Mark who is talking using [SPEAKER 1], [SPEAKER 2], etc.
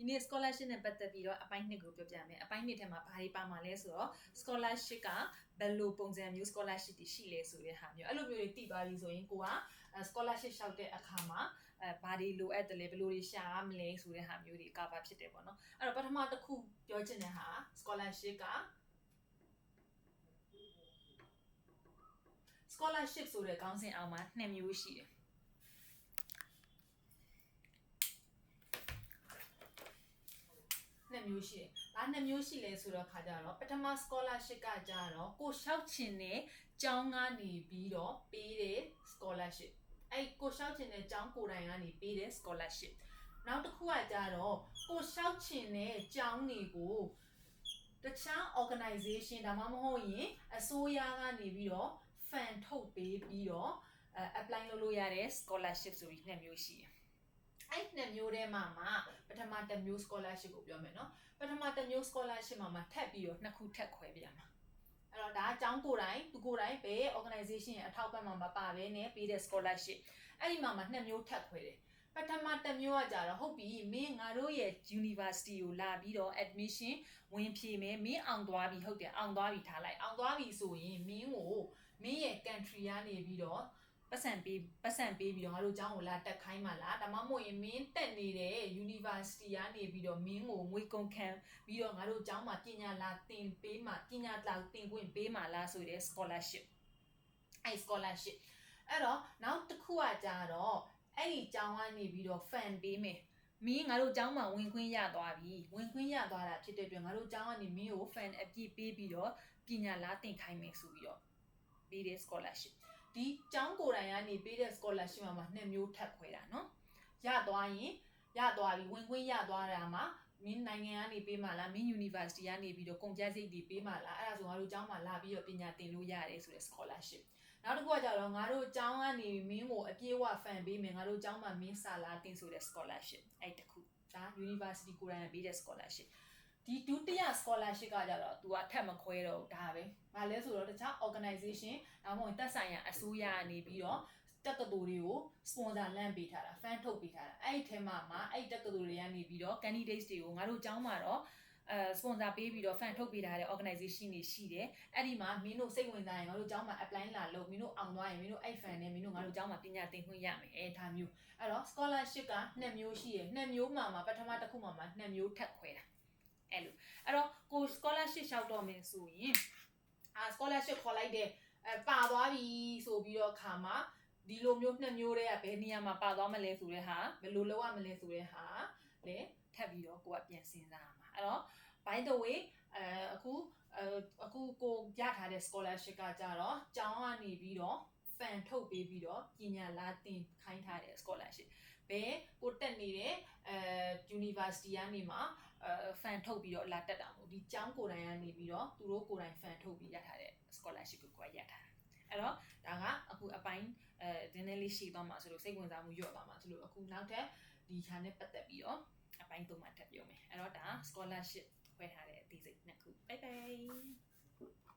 [SPEAKER 1] နေ့ scholarship နဲ့ပတ်သက်ပြီးတော့အပိုင်း2ကိုပြောပြမယ်အပိုင်း2ထဲမှာဘာတွေပါမှာလဲဆိုတော့ scholarship ကဘယ်လိုပုံစံမျိုး scholarship တွေရှိလဲဆိုတဲ့ဟာမျိုးအဲ့လိုမျိုးတွေသိသွားပြီဆိုရင်ကိုက scholarship လျှောက်တဲ့အခါမှာဘာတွေလိုအပ်တယ်လဲဘယ်လိုတွေရှာရမလဲဆိုတဲ့ဟာမျိုးတွေ cover ဖြစ်တယ်ပေါ့နော်အဲ့တော့ပထမတစ်ခုပြောချင်တဲ့ဟာ scholarship က scholarship ဆိုတဲ့ခေါင်းစဉ်အောက်မှာ2မျိုးရှိတယ်2မျိုးရှိတယ်။ဘာ2မျိုးရှိလဲဆိုတော့ခါကြတော့ပထမ scholarship ကကြတော့ကိုလျှောက်ချင်တဲ့ကျောင်းကနေပြီးတော့ပေးတဲ့ scholarship အဲ့ကိုလျှောက်ချင်တဲ့ကျောင်းကိုယ်တိုင်ကနေပေးတဲ့ scholarship နောက်တစ်ခုကကြတော့ကိုလျှောက်ချင်တဲ့ကျောင်းတွေကိုတခြား organization ဒါမှမဟုတ်ရင်အစိုးရကနေပြီးတော့ fund ထုတ်ပေးပြီးတော့ apply လုပ်လို့ရတဲ့ scholarship ဆိုပြီး2မျိုးရှိတယ်အဲ့2မျိုးထဲမှာပထမတစ်မျိုး scholarship ကိုပြောမယ်နော်ပထမတစ်မျိုး scholarship မှာထပ်ပြီးတော့2ခုထပ်ခွဲပြရမှာအဲ့တော့ဒါအကြောင်းကိုယ်တိုင်သူကိုယ်တိုင်ပဲ organization ရဲ့အထောက်ပံ့မှာမပါဘဲနဲ့ပေးတဲ့ scholarship အဲ့ဒီမှာ2မျိုးထပ်ခွဲတယ်ပထမတစ်မျိုးကကြတော့ဟုတ်ပြီမင်းငါတို့ရဲ့ university ကိုလာပြီးတော့ admission ဝင်ဖြေမယ်မင်းအောင်သွားပြီဟုတ်တယ်အောင်သွားပြီထားလိုက်အောင်သွားပြီဆိုရင်မင်းကိုမင်းရဲ့ country ကနေပြီးတော့ပတ်စံပေးပြီးတော့ငါတို့ကျောင်းကိုလာတက်ခိုင်းပါလားဒါမှမဟုတ်ရင်မင်းတက်နေတဲ့ university ကနေပြီးတော့မင်းကိုငွေကုန်ခံပြီးတော့ငါတို့ကျောင်းမှာပညာလာသင်ပေးမှာပညာလာသင်ခွင့်ပေးမှာလားဆိုတဲ့ scholarship အဲ့ scholarship အဲ့တော့နောက်တစ်ခုကကြတော့အဲ့ဒီကျောင်းကနေပြီးတော့ fund ပေးမယ်မင်းငါတို့ကျောင်းမှာဝင်ခွင့်ရသွားပြီဝင်ခွင့်ရသွားတာဖြစ်တဲ့အတွက်ငါတို့ကျောင်းကနေမင်းကို fund အပြည့်ပေးပြီးတော့ပညာလာသင်ခိုင်းမယ်ဆိုပြီးတော့ပေးတဲ့ scholarshipဒီကျောင်းကိုယ်တိုင်ကနေပေးတဲ့ scholarship မှာ2မျိုးထပ်ခွဲတာเนาะရသွားရင်ရသွားပြီဝင်ခွင့်ရသွားတာမှာမင်းနိုင်ငံကနေပေးမှလားမင်း university ကနေပြီးတော့ကုန်ကျစရိတ်တွေပေးမှလားအဲ့ဒါဆိုငါတို့ကျောင်းမှာလာပြီးတော့ပညာသင်လို့ရတယ်ဆိုတဲ့ scholarship နောက်တစ်ခုကကြတော့ငါတို့ကျောင်းကနေမင်းကိုအပြည့်အဝ fund ပေးမယ်ငါတို့ကျောင်းမှာမင်းစာလာသင်ဆိုတဲ့ scholarship အဲ့တခုဒါ university ကိုယ်တိုင်ပေးတဲ့ scholarshipဒီဒုတိယ scholarship ကကြတော့ तू ကထပ်မခွဲတော့ဒါပဲ။ဘာလဲဆိုတော့တခြား organization ဒါမှမဟုတ်သက်ဆိုင်ရာအစိုးရကနေပြီးတော့တက္ကသိုလ်တွေကို sponsor လမ်းပေးထားတာ fund ထုတ်ပေးထားတာအဲ့ဒီထဲမှာအဲ့တက္ကသိုလ်တွေကနေပြီးတော့ candidates တွေကိုငါတို့ကျောင်းမှာတော့sponsor ပေးပြီးတော့ fund ထုတ်ပေးထားတဲ့ organization တွေရှိတယ်အဲ့ဒီမှာမင်းတို့စိတ်ဝင်စားရင်ငါတို့ကျောင်းမှာ apply လာလုပ်မင်းတို့အောင်သွားရင်မင်းတို့အဲ့ fund နဲ့မင်းတို့ငါတို့ကျောင်းမှာပညာသင်ခွင့်ရမယ်အဲ့ဒါမျိုးအဲ့တော့ scholarship က2မျိုးရှိတယ်2မျိုးမှာပထမတစ်ခုမှာ2မျိုးထပ်ခွဲတာအဲ့တော့ကို scholarship လျှောက်တော့မယ်ဆိုရင်scholarship ခေါ်လိုက်တဲ့ပါသွားပြီဆိုပြီးတော့ခါမှာဒီလိုမျိုး2မျိုးတည်းကဘယ်နေရာမှာပါသွားမလဲဆိုတဲ့ဟာဘယ်လိုလုပ်ရမလဲဆိုတဲ့ဟာလေထပ်ပြီးတော့ကိုကပြန်စဉ်းစားရမှာအဲ့တော့ by the way အခုကိုရထားတဲ့ scholarship ကကြတော့ကျောင်းကနေပြီးတော့ fund ထုတ်ပေးပြီးတော့ပညာလာသင်ခိုင်းထားတဲ့ scholarship ဘယ်ကိုတက်နေတဲ့university ကနေမှာfund ထုတ်ပြီးတော့လာတက်တာမို့ဒီကျောင်းကိုယ်တိုင်ကနေပြီးတော့သူတို့ကိုယ်တိုင် fund ထုတ်ပြီးရထားတဲ့ scholarship ကိုရထားတာအဲ့တော့ဒါကအခုအပိုင်းနည်းနည်းလေးရှိသွားမှာဆိုလို့စိတ်ဝင်စားမှုညော့သွားမှာဆိုလို့အခုနောက်ထပ်ဒီ channel ပတ်သက်ပြီးတော့အပိုင်း3မှာထပ်ပြောမယ်အဲ့တော့ဒါ scholarship ခွဲထားတဲ့အသေးစိတ်2ခု bye bye